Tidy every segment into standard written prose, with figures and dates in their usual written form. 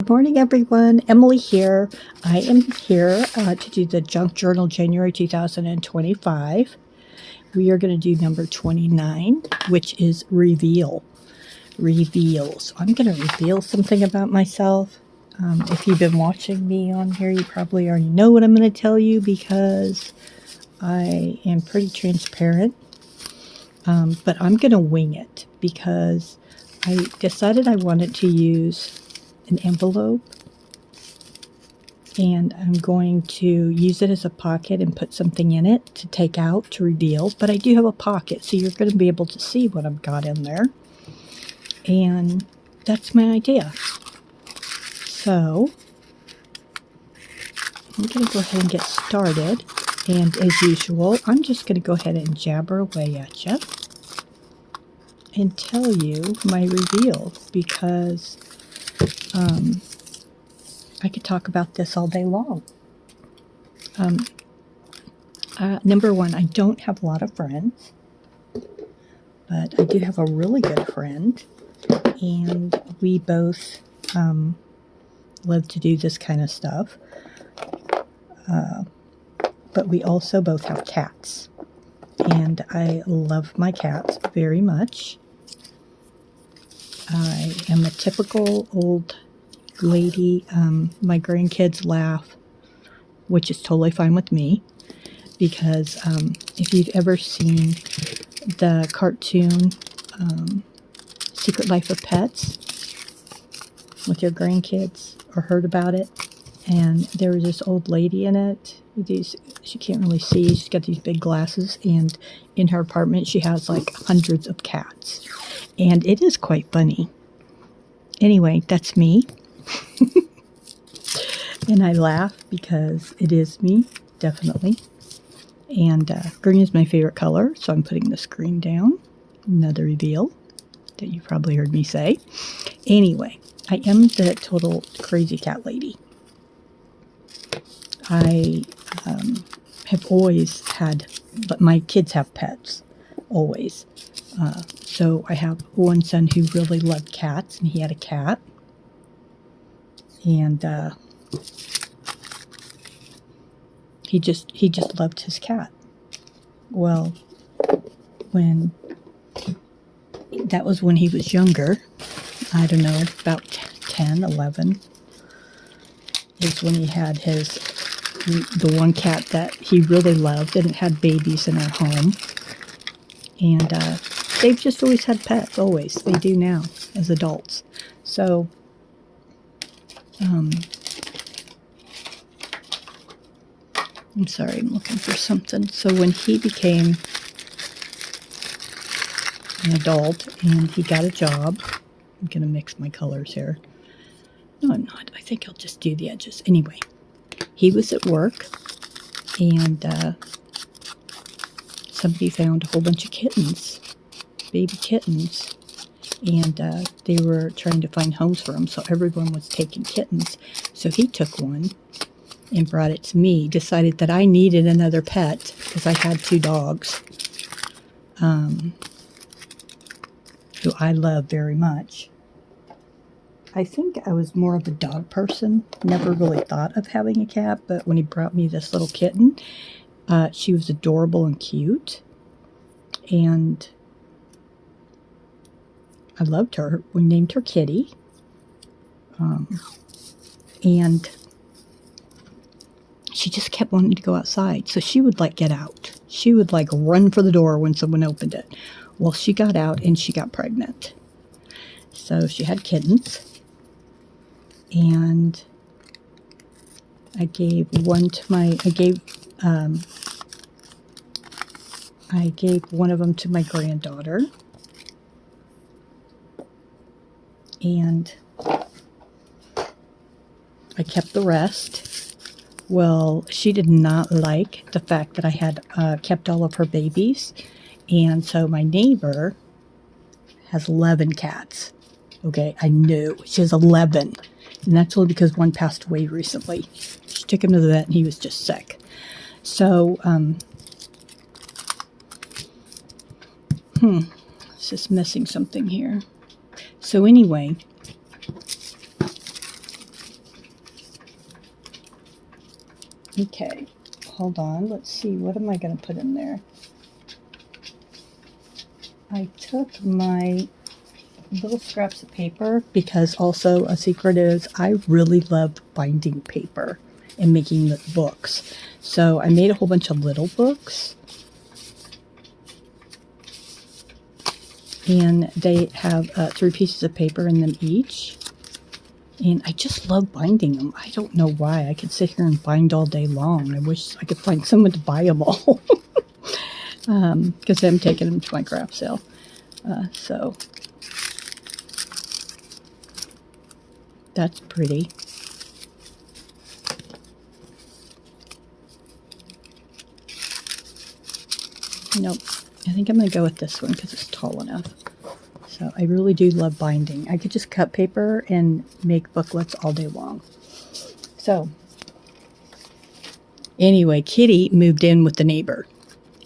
Good morning, everyone. Emily here. I am here to do the Junk Journal January 2025. We are going to do number 29, which is reveal. Reveal. So I'm going to reveal something about myself. If you've been watching me on here, you probably already know what I'm going to tell you because I am pretty transparent. But I'm going to wing it because I decided I wanted to use an envelope. And I'm going to use it as a pocket and put something in it to take out, to reveal. But I do have a pocket, so you're going to be able to see what I've got in there. And that's my idea. So I'm going to go ahead and get started. And as usual, I'm just going to go ahead and jabber away at you and tell you my reveal because I could talk about this all day long. Number one, I don't have a lot of friends, but I do have a really good friend, and we both love to do this kind of stuff. But we also both have cats, and I love my cats very much. I am a typical old lady. My grandkids laugh, which is totally fine with me, because if you've ever seen the cartoon Secret Life of Pets with your grandkids or heard about it, and there was this old lady in it. She can't really see. She's got these big glasses, and in her apartment she has like hundreds of cats, and it is quite funny. Anyway, that's me. And I laugh because it is me, definitely. And green is my favorite color, so I'm putting this green down. Another reveal that you probably heard me say. Anyway, I am the total crazy cat lady. I have always had, but my kids have pets, always. So I have one son who really loved cats, and he had a cat. And he just loved his cat. Well, that was when he was younger, I don't know, about 10, 11, is when he had the one cat that he really loved, and it had babies in our home. And they've just always had pets, always. They do now, as adults. So, I'm sorry, I'm looking for something. So when he became an adult and he got a job, I'm going to mix my colors here. No, I'm not. I think I'll just do the edges. Anyway, he was at work, and somebody found a whole bunch of kittens, baby kittens, and they were trying to find homes for them, so everyone was taking kittens. So he took one and brought it to me, decided that I needed another pet because I had 2 dogs who I love very much. I think I was more of a dog person, never really thought of having a cat, but when he brought me this little kitten, she was adorable and cute, and I loved her. We named her Kitty, and she just kept wanting to go outside, so she would get out. She would run for the door when someone opened it. Well, she got out and she got pregnant. So she had kittens, and I gave one to I gave one of them to my granddaughter, and I kept the rest. Well, she did not like the fact that I had kept all of her babies, and so my neighbor has 11 cats. Okay, I knew. She has 11, and that's only because one passed away recently. She took him to the vet, and he was just sick. So, it's just missing something here. So anyway, Okay, hold on. Let's see. What am I going to put in there? I took my little scraps of paper because also a secret is I really love binding paper and making the books. So I made a whole bunch of little books. And they have 3 pieces of paper in them each. And I just love binding them. I don't know why. I could sit here and bind all day long. I wish I could find someone to buy them all. Because I'm taking them to my craft sale. So that's pretty. Nope. I think I'm going to go with this one because it's tall enough. So I really do love binding. I could just cut paper and make booklets all day long. So anyway, Kitty moved in with the neighbor,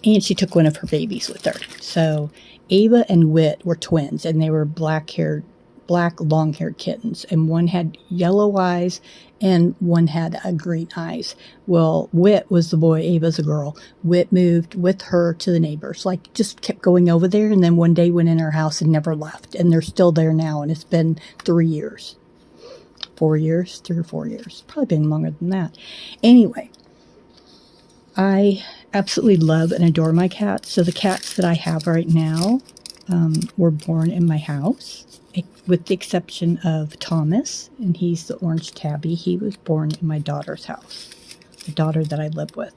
and she took one of her babies with her. So Ava and Wit were twins, and they were black long-haired kittens, and one had yellow eyes and one had green eyes. Well, Wit was the boy, Ava's a girl. Wit moved with her to the neighbors, like just kept going over there, and then one day went in her house and never left, and they're still there now, and it's been 3 years. 4 years? 3 or 4 years. Probably been longer than that. Anyway, I absolutely love and adore my cats. So the cats that I have right now were born in my house, with the exception of Thomas, and he's the orange tabby. He was born in my daughter's house, the daughter that I live with.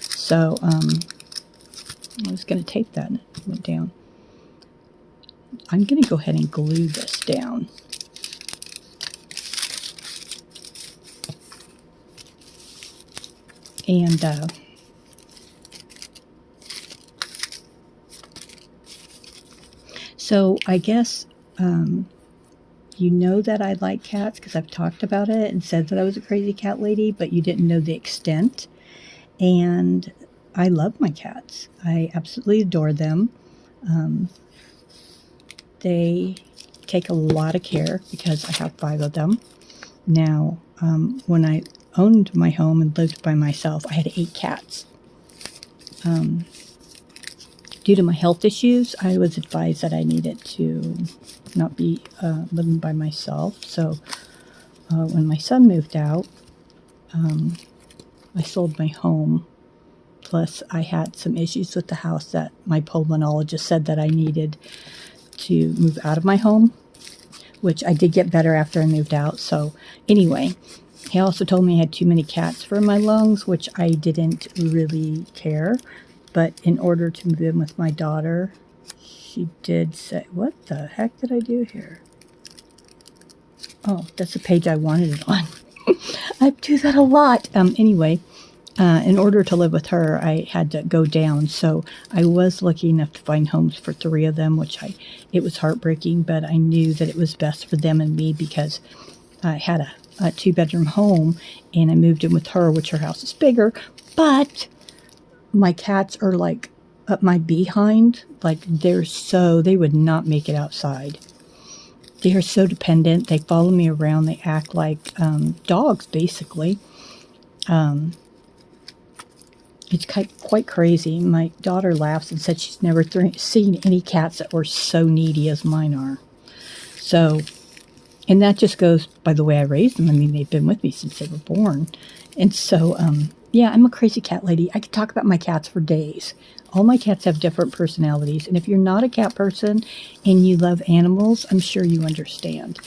So I was going to tape that, and it went down. I'm going to go ahead and glue this down. And so I guess you know that I like cats because I've talked about it and said that I was a crazy cat lady, but you didn't know the extent. And I love my cats. I absolutely adore them. They take a lot of care because I have 5 of them. Now, when I owned my home and lived by myself, I had 8 cats. Due to my health issues, I was advised that I needed to not be living by myself. So when my son moved out, I sold my home. Plus, I had some issues with the house that my pulmonologist said that I needed to move out of my home, which I did get better after I moved out. So anyway, he also told me I had too many cats for my lungs, which I didn't really care. But in order to move in with my daughter, she did say, what the heck did I do here? Oh, that's the page I wanted it on. I do that a lot. Anyway, in order to live with her, I had to go down. So I was lucky enough to find homes for 3 of them, it was heartbreaking, but I knew that it was best for them and me because I had a 2-bedroom home, and I moved in with her, which her house is bigger, but my cats are like up my behind. Like they would not make it outside. They are so dependent. They follow me around. They act like dogs, basically. It's quite crazy. My daughter laughs and said she's never seen any cats that were so needy as mine are. So, and that just goes by the way I raised them. I mean, they've been with me since they were born. And so, yeah, I'm a crazy cat lady. I could talk about my cats for days. All my cats have different personalities. And if you're not a cat person and you love animals, I'm sure you understand.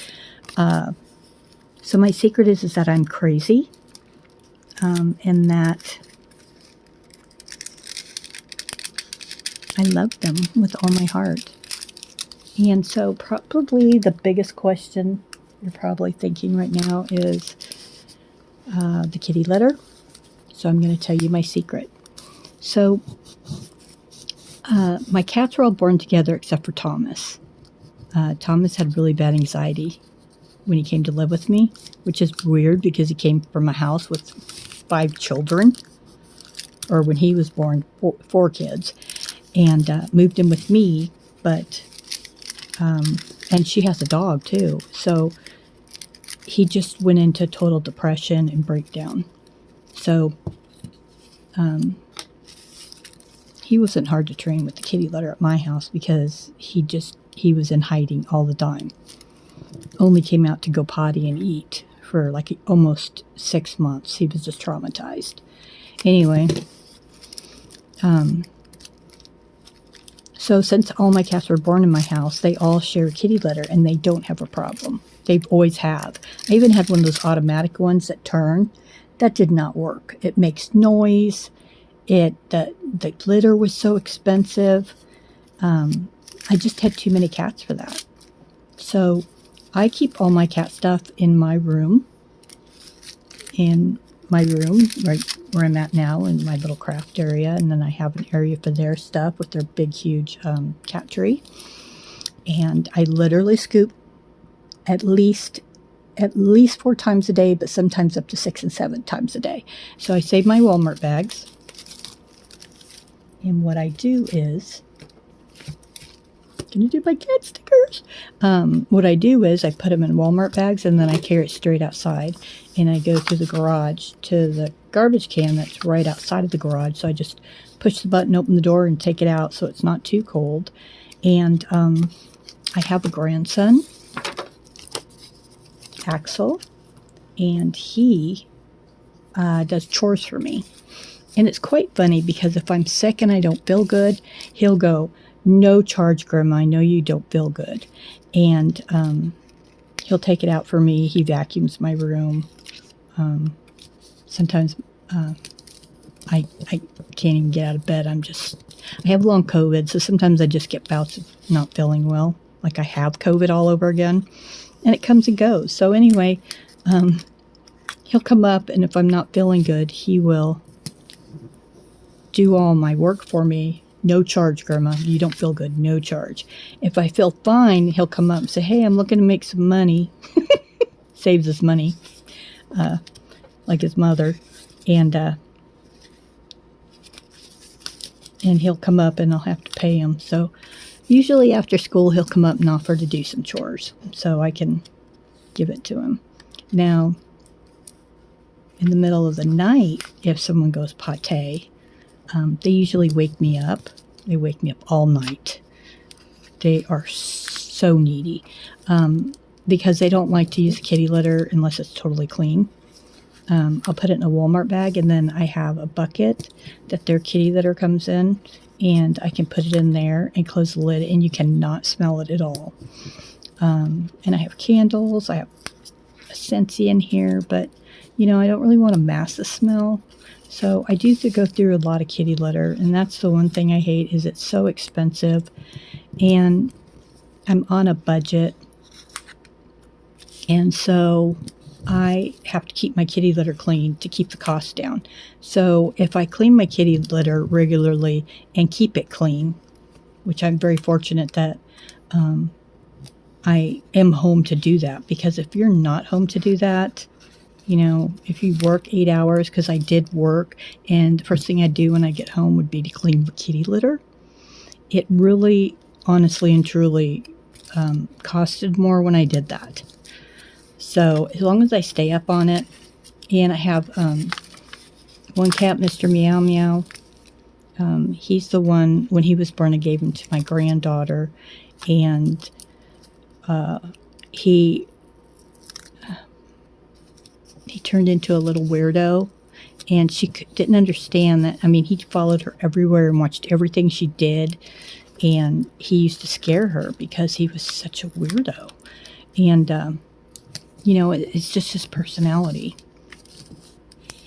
So my secret is that I'm crazy. And that I love them with all my heart. And so probably the biggest question you're probably thinking right now is the kitty litter. So I'm going to tell you my secret. So my cats were all born together except for Thomas. Thomas had really bad anxiety when he came to live with me, which is weird because he came from a house with 5 children, or when he was born, 4 kids, and moved in with me, but and she has a dog too. So he just went into total depression and breakdown. So he wasn't hard to train with the kitty litter at my house because he was in hiding all the time. Only came out to go potty and eat for like almost 6 months. He was just traumatized. Anyway, so since all my cats were born in my house, they all share a kitty litter and they don't have a problem. They've always have. I even had one of those automatic ones that turn. That did not work. It makes noise. The litter was so expensive. I just had too many cats for that. So I keep all my cat stuff in my room. Right where I'm at now, in my little craft area, and then I have an area for their stuff with their big, huge cat tree. And I literally scoop at least 4 times a day, but sometimes up to 6 and 7 times a day. So I save my Walmart bags. And what I do is, can you do my cat stickers? What I do is I put them in Walmart bags and then I carry it straight outside. And I go through the garage to the garbage can that's right outside of the garage. So I just push the button, open the door, and take it out so it's not too cold. And I have a grandson, Axel, and he does chores for me. And it's quite funny because if I'm sick and I don't feel good, he'll go, "No charge, Grandma. I know you don't feel good." And he'll take it out for me. He vacuums my room. Sometimes I can't even get out of bed. I have long COVID, so sometimes I just get bouts of not feeling well, like I have COVID all over again. And it comes and goes. So anyway, he'll come up, and if I'm not feeling good, he will do all my work for me. No charge, Grandma. You don't feel good. No charge. If I feel fine, he'll come up and say, "Hey, I'm looking to make some money." Saves us money, like his mother. And he'll come up and I'll have to pay him. So usually after school, he'll come up and offer to do some chores so I can give it to him. Now, in the middle of the night, if someone goes pate, they usually wake me up. They wake me up all night. They are so needy because they don't like to use kitty litter unless it's totally clean. I'll put it in a Walmart bag, and then I have a bucket that their kitty litter comes in, and I can put it in there and close the lid, and you cannot smell it at all. And I have candles. I have a Scentsy in here, but, I don't really want to mask the smell. So I do go through a lot of kitty litter, and that's the one thing I hate is it's so expensive, and I'm on a budget, and so I have to keep my kitty litter clean to keep the cost down. So if I clean my kitty litter regularly and keep it clean, which I'm very fortunate that I am home to do that, because if you're not home to do that, if you work 8 hours, because I did work, and the first thing I do when I get home would be to clean the kitty litter, it really, honestly and truly, costed more when I did that. So as long as I stay up on it, and I have one cat, Mr. Meow Meow. He's the one, when he was born, I gave him to my granddaughter, and he turned into a little weirdo, and she didn't understand that. I mean, he followed her everywhere and watched everything she did, and he used to scare her because he was such a weirdo. And it's just his personality.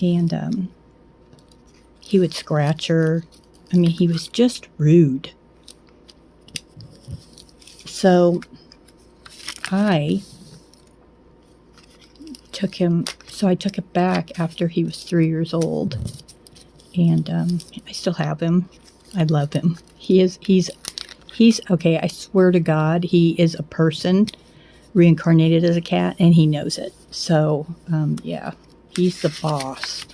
And he would scratch her. I mean, he was just rude. So I took it back after he was 3 years old, and I still have him. I love him. He's okay. I swear to God, he is a person reincarnated as a cat, and he knows it. So yeah, he's the boss,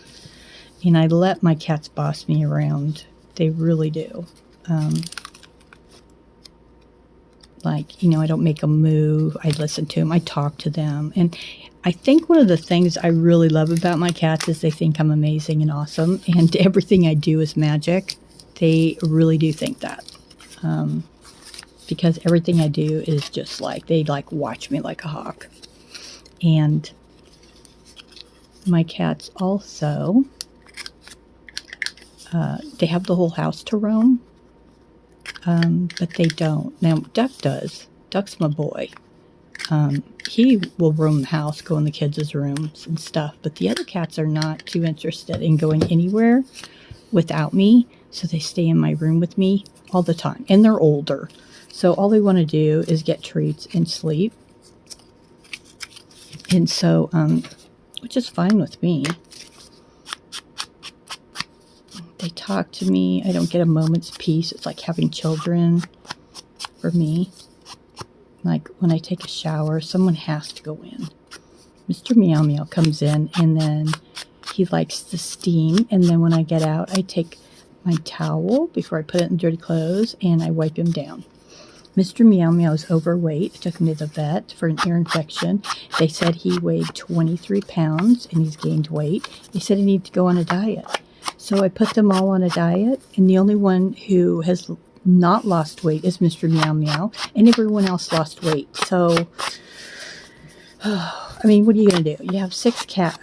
and I let my cats boss me around. They really do. Like, I don't make them move. I listen to them. I talk to them. And I think one of the things I really love about my cats is they think I'm amazing and awesome. And everything I do is magic. They really do think that. Because everything I do is just like, they like watch me like a hawk. And my cats also, they have the whole house to roam. But they don't. Now, Duck does. Duck's my boy. He will roam the house, go in the kids' rooms and stuff. But the other cats are not too interested in going anywhere without me. So they stay in my room with me all the time. And they're older. So all they want to do is get treats and sleep. And so, which is fine with me. They talk to me. I don't get a moment's peace. It's like having children for me. Like when I take a shower, someone has to go in. Mr. Meow Meow comes in and then he likes the steam. And then when I get out, I take my towel before I put it in dirty clothes and I wipe him down. Mr. Meow Meow is overweight. I took him to the vet for an ear infection. They said he weighed 23 pounds and he's gained weight. They said he needed to go on a diet. So I put them all on a diet, and the only one who has not lost weight is Mr. Meow Meow, and everyone else lost weight. So, I mean, what are you going to do? You have six cats,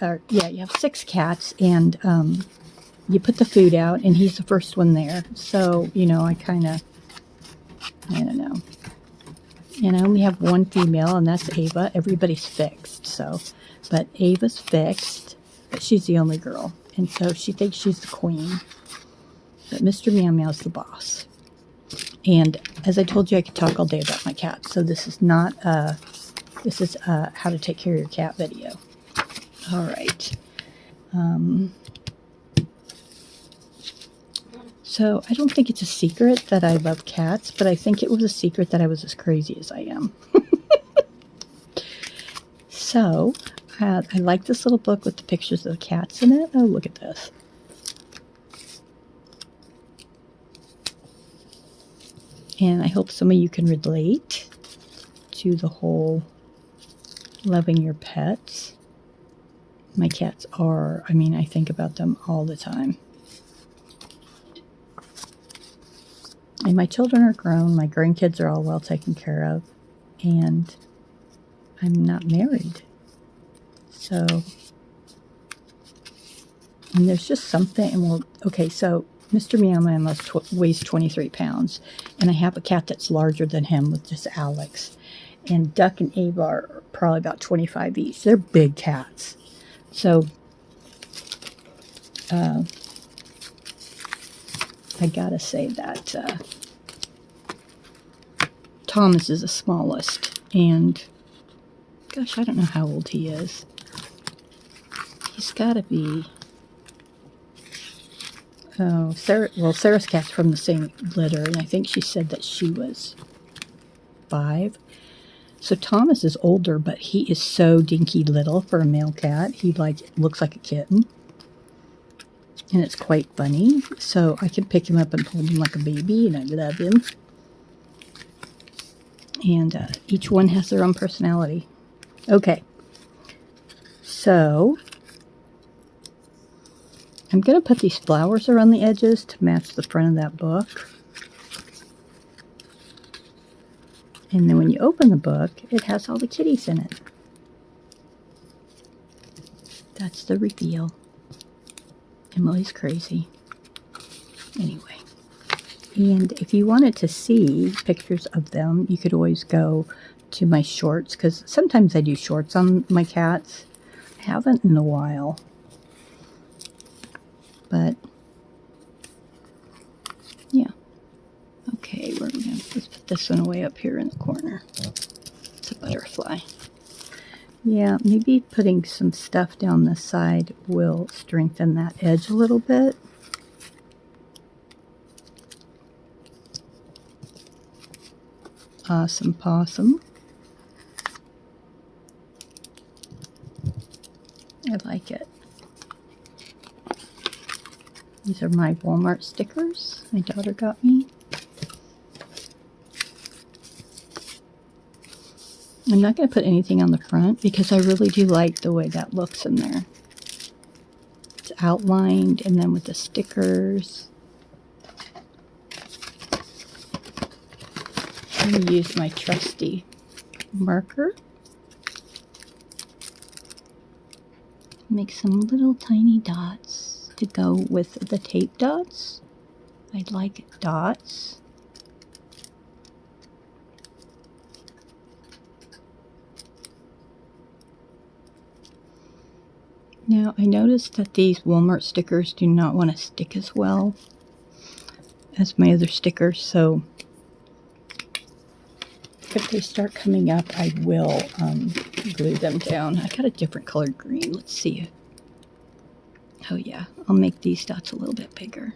and you put the food out, and he's the first one there. So, I don't know. And I only have one female, and that's Ava. Everybody's fixed, so. But Ava's fixed, but she's the only girl. And so she thinks she's the queen. But Mr. Meow Meow's the boss. And as I told you, I could talk all day about my cats. So this is not this is how to take care of your cat video. All right. So I don't think it's a secret that I love cats, but I think it was a secret that I was as crazy as I am. So I like this little book with the pictures of the cats in it. Oh, look at this. And I hope some of you can relate to the whole loving your pets. My cats are, I think about them all the time. And my children are grown. My grandkids are all well taken care of. And I'm not married. So, and there's just something, okay, so Mr. Meow Meow weighs 23 pounds, and I have a cat that's larger than him with just Alex. And Duck and Ava are probably about 25 each. They're big cats. So, I gotta say that Thomas is the smallest, and gosh, I don't know how old he is. He's got to be, Sarah's cat's from the same litter, and I think she said that she was 5. So Thomas is older, but he is so dinky little for a male cat. He looks like a kitten, and it's quite funny. So I can pick him up and hold him like a baby, and I love him. And each one has their own personality. Okay, so I'm going to put these flowers around the edges to match the front of that book. And then when you open the book, it has all the kitties in it. That's the reveal. Emily's crazy. Anyway. And if you wanted to see pictures of them, you could always go to my shorts, because sometimes I do shorts on my cats. I haven't in a while. But, yeah. Okay, let's put this one away up here in the corner. It's a butterfly. Yeah, maybe putting some stuff down this side will strengthen that edge a little bit. Awesome possum. I like it. These are my Walmart stickers my daughter got me. I'm not going to put anything on the front because I really do like the way that looks in there. It's outlined and then with the stickers. I'm going to use my trusty marker. Make some little tiny dots to go with the tape dots. I like dots. Now I noticed that these Walmart stickers do not want to stick as well as my other stickers, so if they start coming up, I will glue them down. I got a different colored green. Let's see. Oh yeah, I'll make these dots a little bit bigger.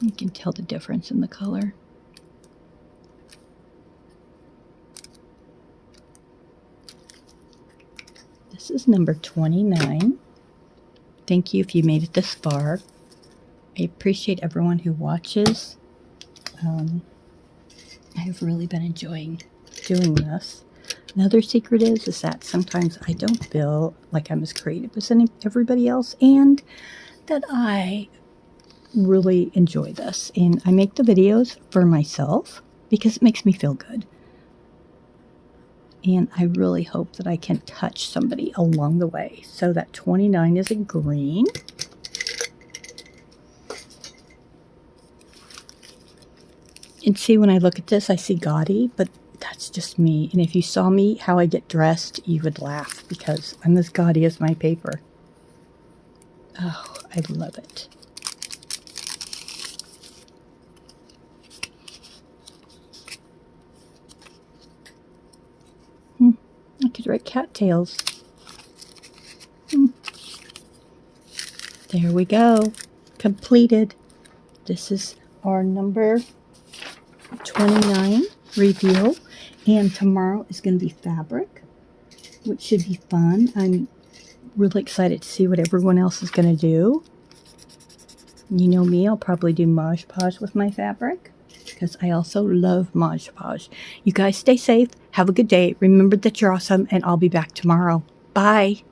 You can tell the difference in the color. This is number 29. Thank you if you made it this far. I appreciate everyone who watches. I have really been enjoying doing this. Another secret is that sometimes I don't feel like I'm as creative as everybody else, and that I really enjoy this. And I make the videos for myself because it makes me feel good. And I really hope that I can touch somebody along the way. So that 29 is in green. And see, when I look at this, I see gaudy, but that's just me. And if you saw me, how I get dressed, you would laugh because I'm as gaudy as my paper. Oh, I love it. I could write cattails. There we go. Completed. This is our number 29 reveal. And tomorrow is going to be fabric, which should be fun. I'm really excited to see what everyone else is going to do. You know me, I'll probably do Mod Podge with my fabric, because I also love Mod Podge. You guys stay safe. Have a good day. Remember that you're awesome, and I'll be back tomorrow. Bye.